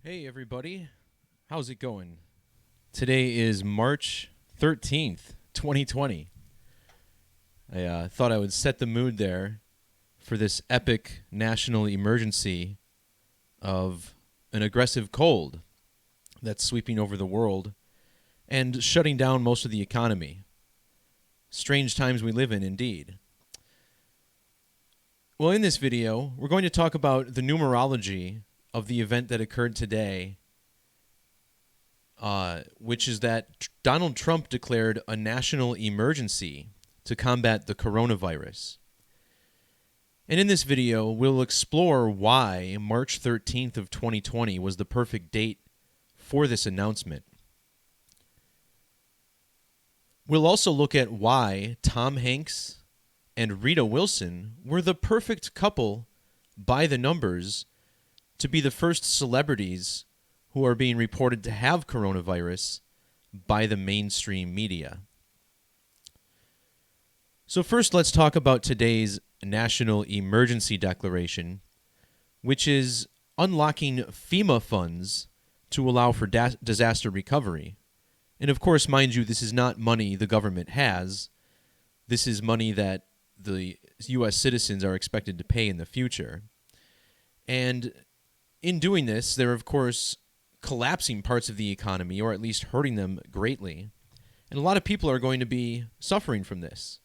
Hey everybody, how's it going? Today is March 13th, 2020. I thought I would set the mood there for this epic national emergency of an aggressive cold that's sweeping over the world and shutting down most of the economy. Strange times we live in, indeed. Well, in this video, we're going to talk about the numerology of the event that occurred today, which is that Donald Trump declared a national emergency to combat the coronavirus. And in this video, we'll explore why March 13th of 2020 was the perfect date for this announcement. We'll also look at why Tom Hanks and Rita Wilson were the perfect couple by the numbers to be the first celebrities who are being reported to have coronavirus by the mainstream media. So first, let's talk about today's National Emergency Declaration, which is unlocking FEMA funds to allow for disaster recovery. And of course, mind you, this is not money the government has. This is money that the U.S. citizens are expected to pay in the future. And in doing this, they're, of course, collapsing parts of the economy, or at least hurting them greatly. And a lot of people are going to be suffering from this.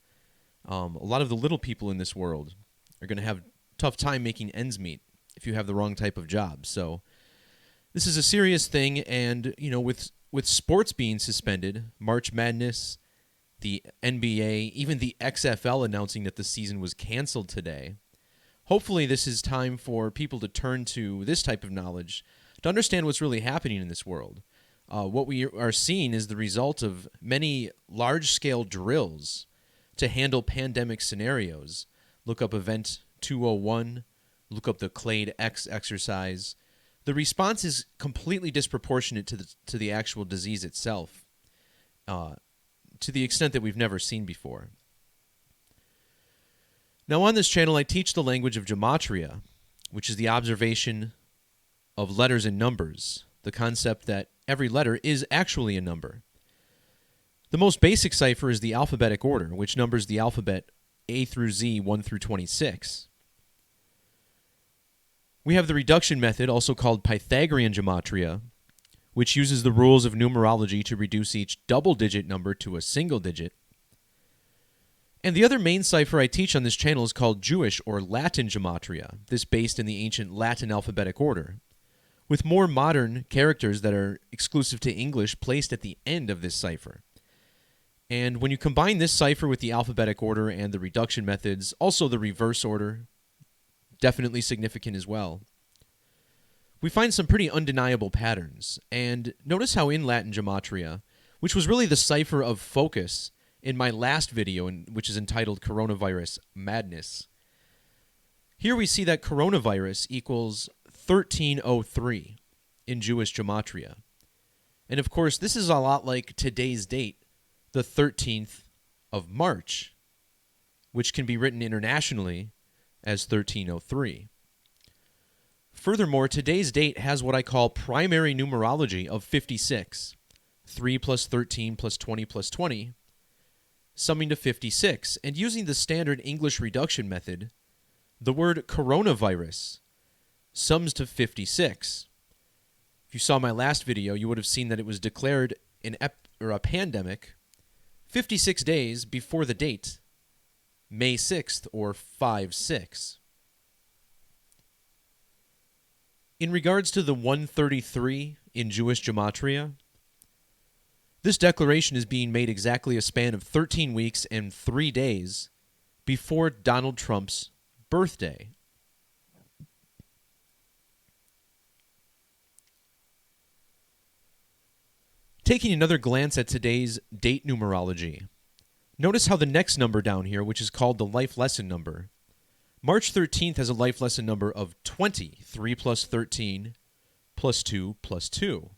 A lot of the little people in this world are going to have a tough time making ends meet if you have the wrong type of job. So this is a serious thing, and with sports being suspended, March Madness, the NBA, even the XFL announcing that the season was canceled today, hopefully this is time for people to turn to this type of knowledge to understand what's really happening in this world. What we are seeing is the result of many large-scale drills to handle pandemic scenarios. Look up Event 201, look up the Clade X exercise. The response is completely disproportionate to the actual disease itself, to the extent that we've never seen before. Now on this channel, I teach the language of Gematria, which is the observation of letters and numbers, the concept that every letter is actually a number. The most basic cipher is the alphabetic order, which numbers the alphabet A through Z, 1 through 26. We have the reduction method, also called Pythagorean Gematria, which uses the rules of numerology to reduce each double-digit number to a single digit. And the other main cipher I teach on this channel is called Jewish or Latin Gematria, this based in the ancient Latin alphabetic order, with more modern characters that are exclusive to English placed at the end of this cipher. And when you combine this cipher with the alphabetic order and the reduction methods, also the reverse order, definitely significant as well, we find some pretty undeniable patterns. And notice how in Latin Gematria, which was really the cipher of focus in my last video, which is entitled Coronavirus Madness, here we see that coronavirus equals 1303 in Jewish Gematria. And of course, this is a lot like today's date, the 13th of March, which can be written internationally as 1303. Furthermore, today's date has what I call primary numerology of 56, 3 plus 13 plus 20 plus 20, summing to 56. And using the standard English reduction method, the word coronavirus sums to 56. If you saw my last video, you would have seen that it was declared a pandemic 56 days before the date, May 6th or 5/6. In regards to the 133 in Jewish Gematria, this declaration is being made exactly a span of 13 weeks and 3 days before Donald Trump's birthday. Taking another glance at today's date numerology, notice how the next number down here, which is called the life lesson number, March 13th has a life lesson number of 20, 3 plus 13 plus 2 plus 2.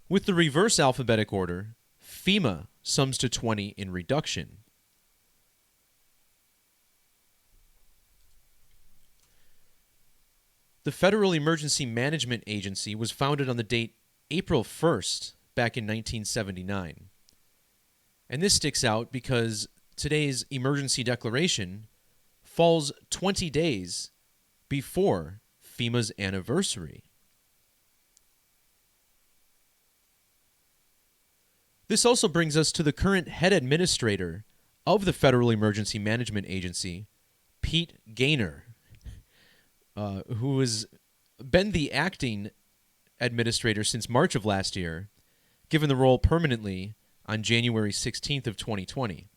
With the reverse alphabetic order, FEMA sums to 20 in reduction. The Federal Emergency Management Agency was founded on the date April 1st, back in 1979. And this sticks out because today's emergency declaration falls 20 days before FEMA's anniversary. This also brings us to the current head administrator of the Federal Emergency Management Agency, Pete Gaynor, who has been the acting administrator since March of last year, given the role permanently on January 16th of 2020.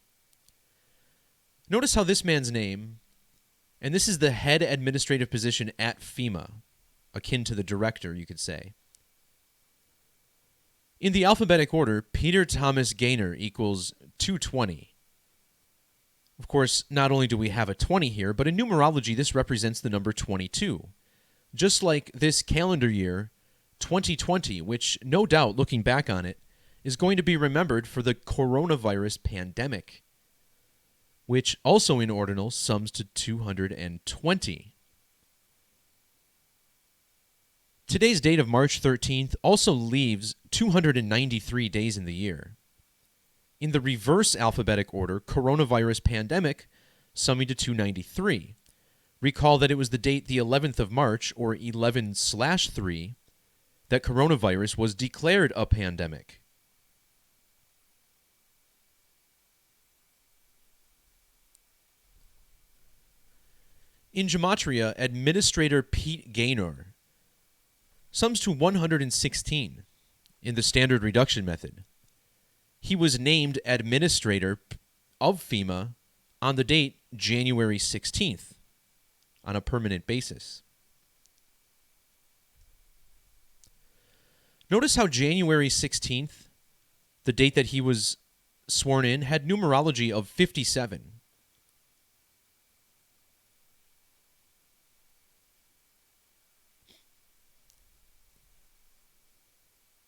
Notice how this man's name, and this is the head administrative position at FEMA, akin to the director, you could say. In the alphabetic order, Peter Thomas Gaynor equals 220. Of course, not only do we have a 20 here, but in numerology, this represents the number 22. Just like this calendar year, 2020, which no doubt, looking back on it, is going to be remembered for the coronavirus pandemic, which also in ordinal sums to 220. Today's date of March 13th also leaves 293 days in the year. In the reverse alphabetic order, coronavirus pandemic summing to 293. Recall that it was the date the 11th of March, or 11/3, that coronavirus was declared a pandemic. In Gematria, Administrator Pete Gaynor sums to 116 in the standard reduction method. He was named Administrator of FEMA on the date January 16th on a permanent basis. Notice how January 16th, the date that he was sworn in, had numerology of 57.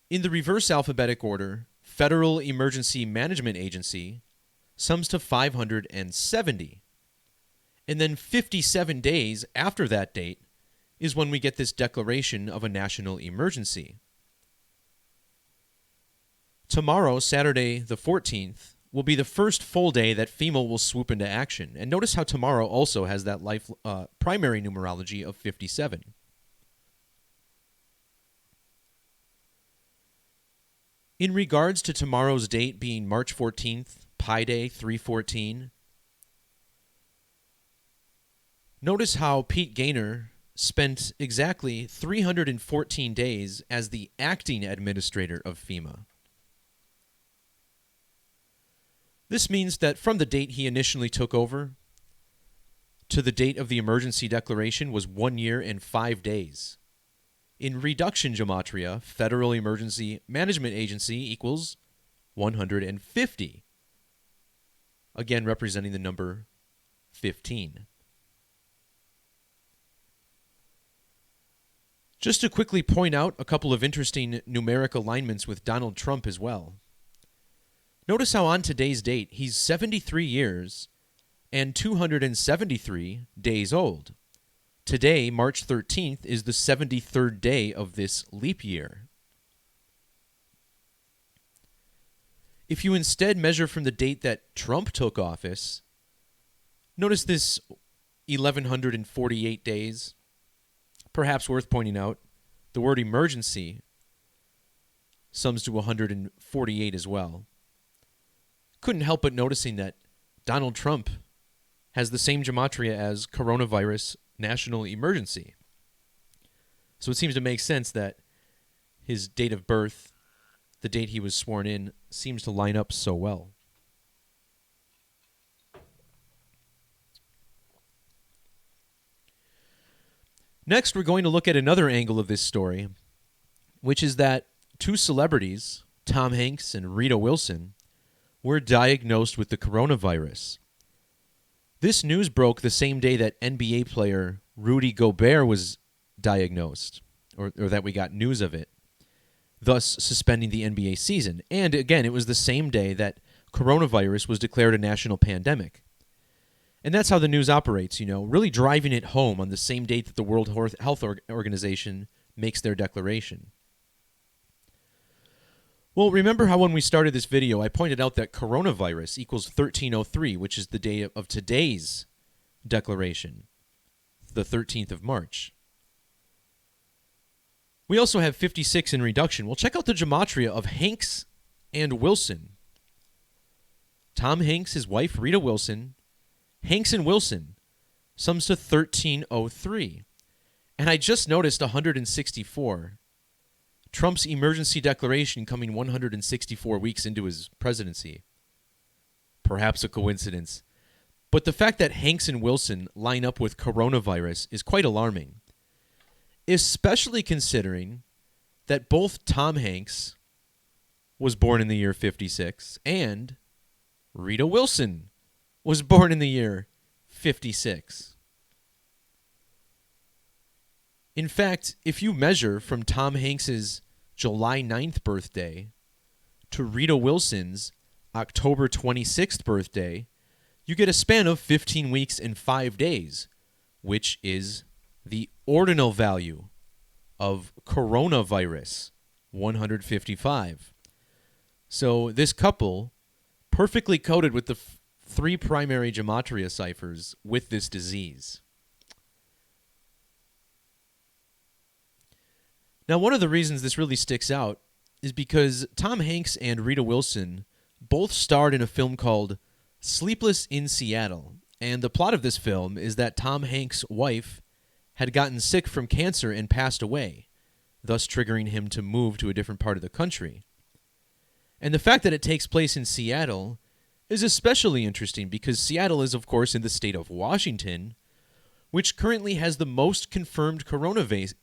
In the reverse alphabetic order, Federal Emergency Management Agency sums to 570. And then 57 days after that date is when we get this declaration of a national emergency. Tomorrow, Saturday the 14th, will be the first full day that FEMA will swoop into action. And notice how tomorrow also has that primary numerology of 57. In regards to tomorrow's date being March 14th, Pi Day 314, notice how Pete Gaynor spent exactly 314 days as the acting administrator of FEMA. This means that from the date he initially took over to the date of the emergency declaration was 1 year and 5 days. In reduction gematria, Federal Emergency Management Agency equals 150. Again, representing the number 15. Just to quickly point out a couple of interesting numeric alignments with Donald Trump as well. Notice how on today's date, he's 73 years and 273 days old. Today, March 13th, is the 73rd day of this leap year. If you instead measure from the date that Trump took office, notice this 1,148 days. Perhaps worth pointing out, the word emergency sums to 148 as well. Couldn't help but noticing that Donald Trump has the same gematria as coronavirus national emergency. So it seems to make sense that his date of birth, the date he was sworn in, seems to line up so well. Next, we're going to look at another angle of this story, which is that two celebrities, Tom Hanks and Rita Wilson, were diagnosed with the coronavirus. This news broke the same day that NBA player Rudy Gobert was diagnosed, or that we got news of it, thus suspending the NBA season. And again, it was the same day that coronavirus was declared a national pandemic. And that's how the news operates, really driving it home on the same date that the World Health Organization makes their declaration. Well, remember how when we started this video, I pointed out that coronavirus equals 1303, which is the day of today's declaration, the 13th of March. We also have 56 in reduction. Well, check out the gematria of Hanks and Wilson. Tom Hanks, his wife, Rita Wilson. Hanks and Wilson sums to 1303. And I just noticed 164. Trump's emergency declaration coming 164 weeks into his presidency. Perhaps a coincidence. But the fact that Hanks and Wilson line up with coronavirus is quite alarming, especially considering that both Tom Hanks was born in the year 56 and Rita Wilson was born in the year 56. In fact, if you measure from Tom Hanks's July 9th birthday to Rita Wilson's October 26th birthday, you get a span of 15 weeks and 5 days, which is the ordinal value of coronavirus, 155. So this couple perfectly coded with the three primary gematria ciphers with this disease. Now, one of the reasons this really sticks out is because Tom Hanks and Rita Wilson both starred in a film called Sleepless in Seattle. And the plot of this film is that Tom Hanks' wife had gotten sick from cancer and passed away, thus triggering him to move to a different part of the country. And the fact that it takes place in Seattle is especially interesting because Seattle is, of course, in the state of Washington, which currently has the most confirmed coronavirus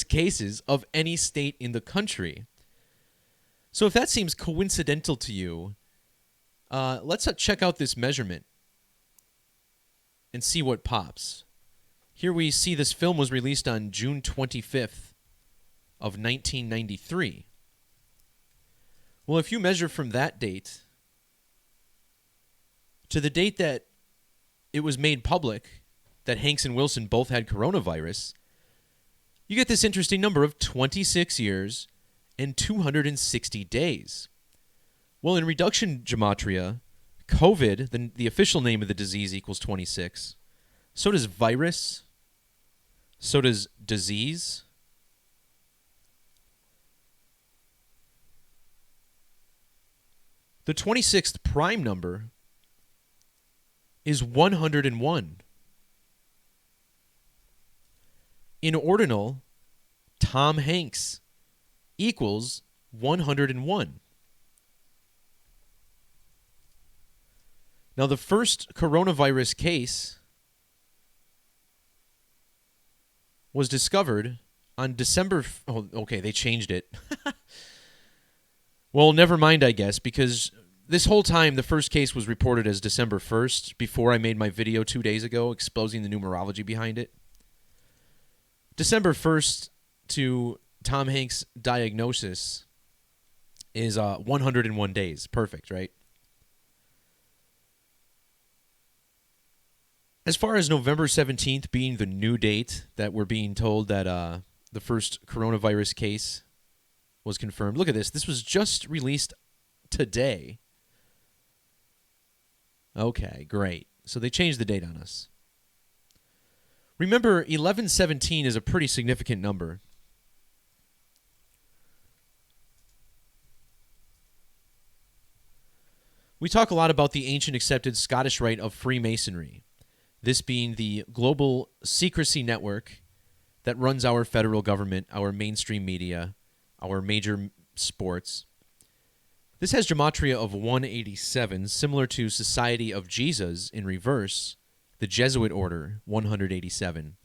cases of any state in the country. So if that seems coincidental to you, let's check out this measurement and see what pops. Here we see this film was released on June 25th of 1993. Well, if you measure from that date to the date that it was made public that Hanks and Wilson both had coronavirus, you get this interesting number of 26 years and 260 days. Well, in reduction gematria, COVID, the official name of the disease, equals 26. So does virus. So does disease. The 26th prime number is 101. In ordinal, Tom Hanks equals 101. Now, the first coronavirus case was discovered on December... Oh, okay, they changed it. Well, never mind, I guess, because this whole time the first case was reported as December 1st before I made my video 2 days ago exposing the numerology behind it. December 1st to Tom Hanks' diagnosis is 101 days. Perfect, right? As far as November 17th being the new date that we're being told that the first coronavirus case was confirmed. Look at this. This was just released today. Okay, great. So they changed the date on us. Remember, 1117 is a pretty significant number. We talk a lot about the ancient accepted Scottish rite of Freemasonry, this being the global secrecy network that runs our federal government, our mainstream media, our major sports. This has gematria of 187, similar to Society of Jesus in reverse, the Jesuit order, 187.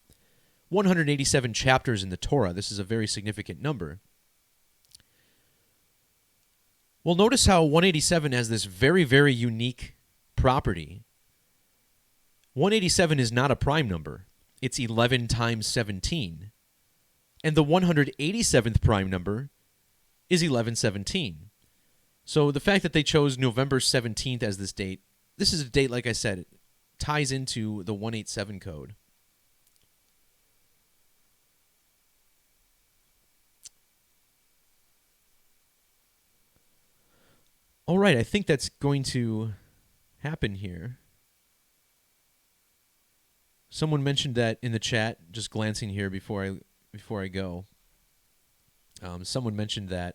187 chapters in the Torah. This is a very significant number. Well, notice how 187 has this very, very unique property. 187 is not a prime number. It's 11 times 17. And the 187th prime number is 1117. So the fact that they chose November 17th as this date this is a date, like I said, it ties into the 187 code. All right, I think that's going to happen here. Someone mentioned that in the chat, just glancing here before I go. Someone mentioned that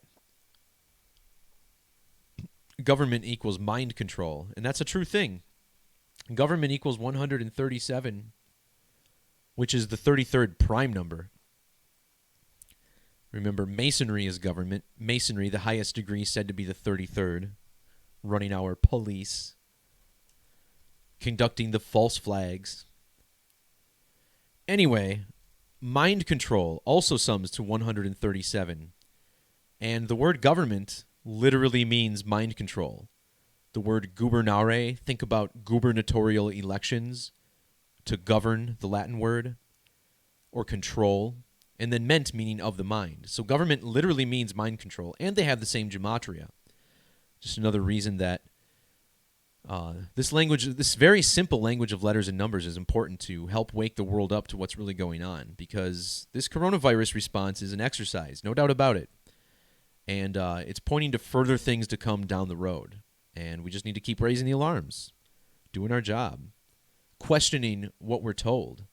government equals mind control, and that's a true thing. Government equals 137, which is the 33rd prime number. Remember, Masonry is government. Masonry, the highest degree, said to be the 33rd. Running our police, conducting the false flags. Anyway, mind control also sums to 137. And the word government literally means mind control. The word gubernare, think about gubernatorial elections, to govern, the Latin word, or control, and then ment meaning of the mind. So government literally means mind control, and they have the same gematria. Just another reason that this language, this very simple language of letters and numbers is important to help wake the world up to what's really going on, because this coronavirus response is an exercise, no doubt about it. And it's pointing to further things to come down the road. And we just need to keep raising the alarms, doing our job, questioning what we're told.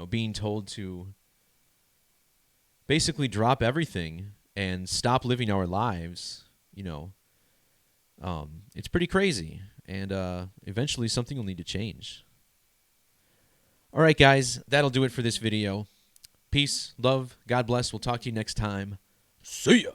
Being told to basically drop everything and stop living our lives. It's pretty crazy, and eventually something will need to change. All right, guys, that'll do it for this video. Peace, love, God bless. We'll talk to you next time. See ya!